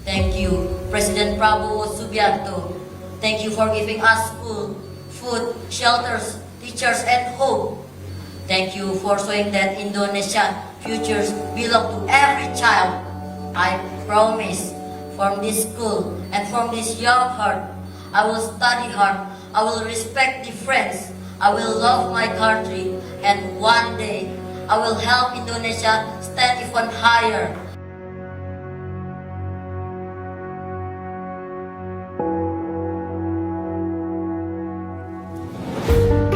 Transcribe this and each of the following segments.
Thank you, President Prabowo Subianto. Thank you for giving us school, food, shelters, teachers, and hope. Thank you for showing that Indonesian futures belong to every child. I promise, from this school and from this young heart, I will study hard, I will respect difference, I will love my country, and one day, I will help Indonesia stand even higher.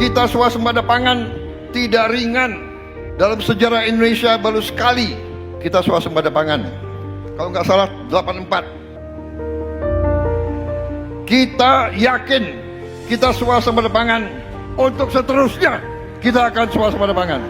Kita swasembada pangan tidak ringan. Dalam sejarah Indonesia baru sekali kita swasembada pangan. Kalau nggak salah 84. Kita yakin kita swasembada pangan untuk seterusnya kita akan swasembada pangan.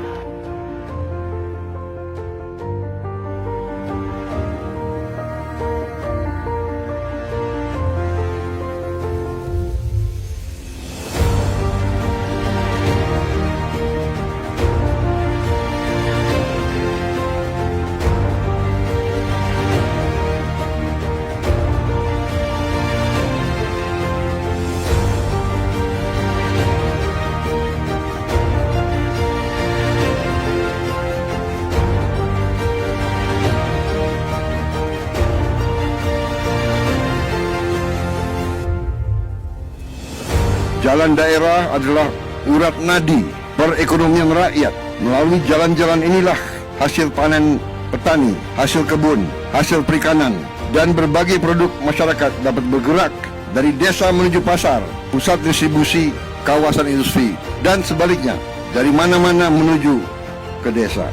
Jalan daerah adalah urat nadi perekonomian rakyat. Melalui jalan-jalan inilah hasil panen petani, hasil kebun, hasil perikanan, dan berbagai produk masyarakat dapat bergerak dari desa menuju pasar, pusat distribusi, kawasan industri, dan sebaliknya, dari mana-mana menuju ke desa.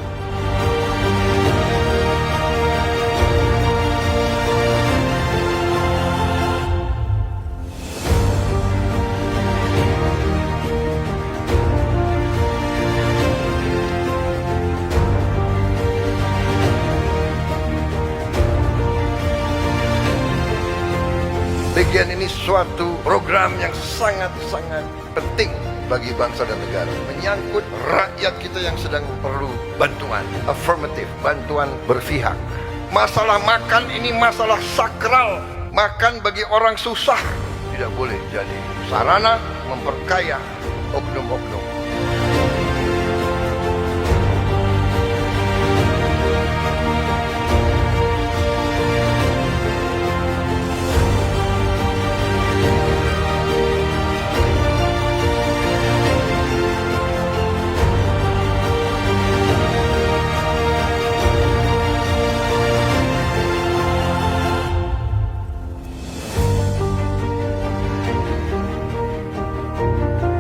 Bagian ini suatu program yang sangat-sangat penting bagi bangsa dan negara. Menyangkut rakyat kita yang sedang perlu bantuan, affirmative, bantuan berpihak. Masalah makan ini masalah sakral. Makan bagi orang susah tidak boleh jadi sarana memperkaya oknum-oknum.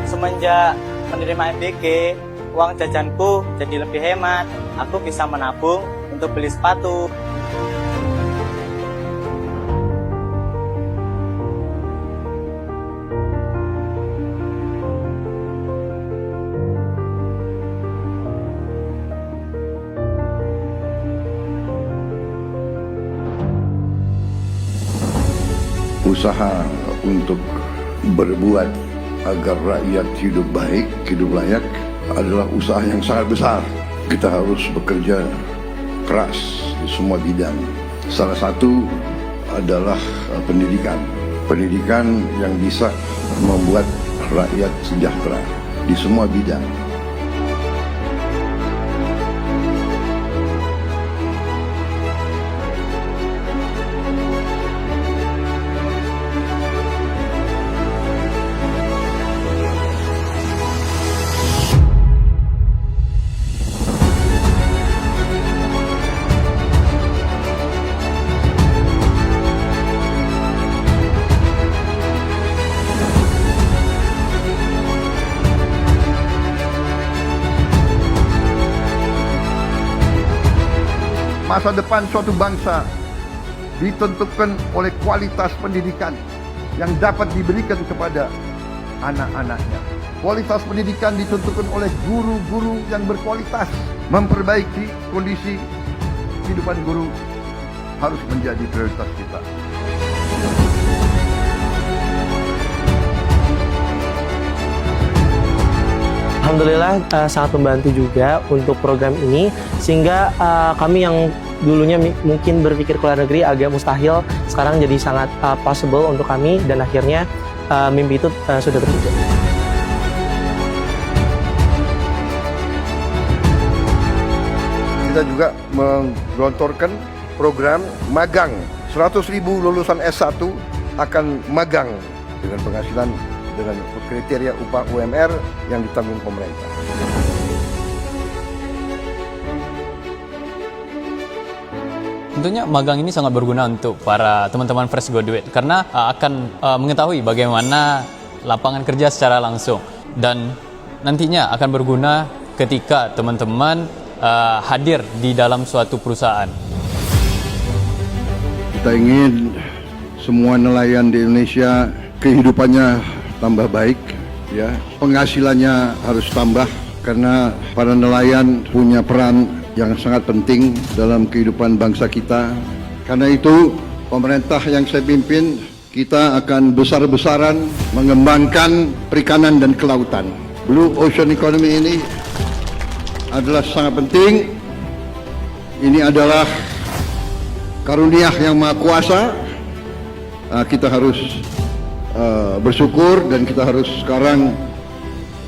Semenjak menerima MBG, uang jajanku jadi lebih hemat. Aku bisa menabung untuk beli sepatu. Usaha untuk berbuat agar rakyat hidup baik, hidup layak adalah usaha yang sangat besar. Kita harus bekerja keras di semua bidang. Salah satu adalah pendidikan. Pendidikan yang bisa membuat rakyat sejahtera di semua bidang. Masa depan suatu bangsa ditentukan oleh kualitas pendidikan yang dapat diberikan kepada anak-anaknya. Kualitas pendidikan ditentukan oleh guru-guru yang berkualitas. Memperbaiki kondisi kehidupan guru harus menjadi prioritas kita. Alhamdulillah sangat membantu juga untuk program ini, sehingga kami yang dulunya mungkin berpikir ke luar negeri agak mustahil, sekarang jadi sangat possible untuk kami, dan akhirnya mimpi itu sudah terwujud. Kita juga menggelontorkan program magang. 100.000 lulusan S1 akan magang dengan penghasilan dengan kriteria upah UMR yang ditanggung pemerintah. Tentunya magang ini sangat berguna untuk para teman-teman fresh graduate karena akan mengetahui bagaimana lapangan kerja secara langsung, dan nantinya akan berguna ketika teman-teman hadir di dalam suatu perusahaan. Kita ingin semua nelayan di Indonesia kehidupannya tambah baik, ya. Penghasilannya harus tambah karena para nelayan punya peran yang sangat penting dalam kehidupan bangsa kita. Karena itu, pemerintah yang saya pimpin, kita akan besar-besaran mengembangkan perikanan dan kelautan. Blue Ocean Economy ini adalah sangat penting. Ini adalah karunia yang Maha Kuasa. Kita harus bersyukur dan kita harus sekarang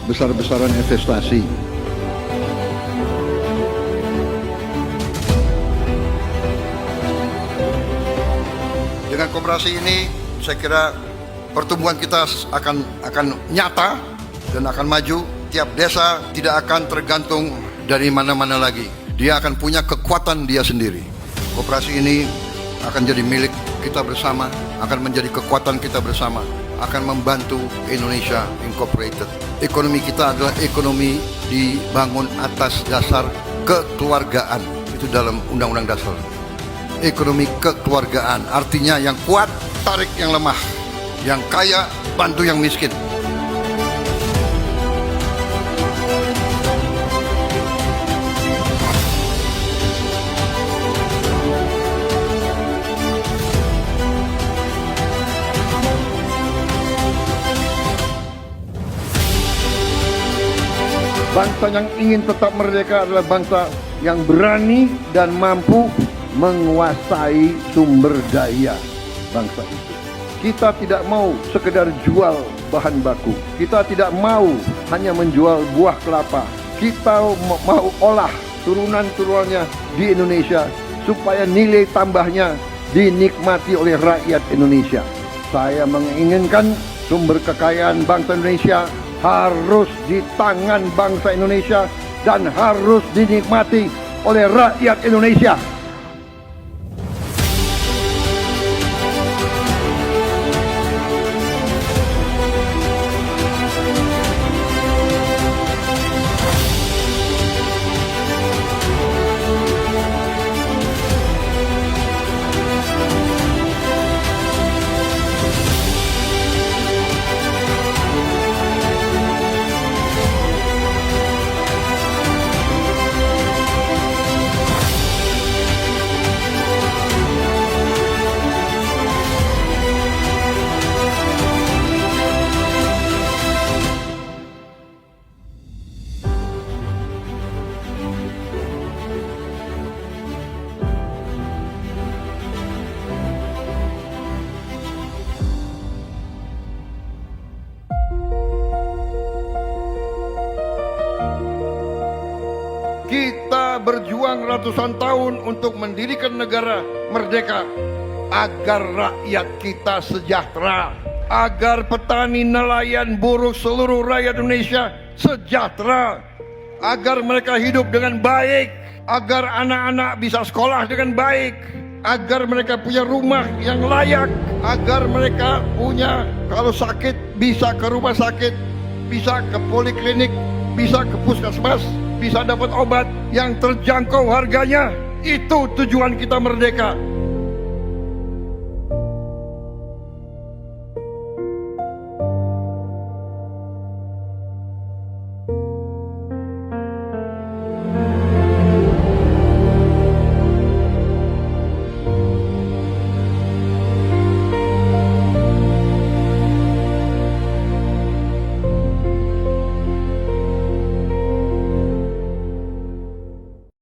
besar-besaran investasi. Dengan koperasi ini, saya kira pertumbuhan kita akan nyata dan akan maju. Tiap desa tidak akan tergantung dari mana-mana lagi. Dia akan punya kekuatan dia sendiri. Koperasi ini akan jadi milik kita bersama, akan menjadi kekuatan kita bersama, akan membantu Indonesia Incorporated. Ekonomi kita adalah ekonomi dibangun atas dasar kekeluargaan. Itu dalam Undang-Undang Dasar. Ekonomi kekeluargaan, artinya yang kuat tarik yang lemah, yang kaya bantu yang miskin. Bangsa yang ingin tetap merdeka adalah bangsa yang berani dan mampu menguasai sumber daya bangsa itu. Kita tidak mau sekedar jual bahan baku. Kita tidak mau hanya menjual buah kelapa. Kita mau olah turunan-turunannya di Indonesia supaya nilai tambahnya dinikmati oleh rakyat Indonesia. Saya menginginkan sumber kekayaan bangsa Indonesia harus di tangan bangsa Indonesia dan harus dinikmati oleh rakyat Indonesia. Kita berjuang ratusan tahun untuk mendirikan negara merdeka agar rakyat kita sejahtera, agar petani, nelayan, buruh, seluruh rakyat Indonesia sejahtera, agar mereka hidup dengan baik, agar anak-anak bisa sekolah dengan baik, agar mereka punya rumah yang layak, agar mereka punya, kalau sakit bisa ke rumah sakit, bisa ke poliklinik, bisa ke puskesmas, bisa dapat obat yang terjangkau harganya. Itu tujuan kita merdeka.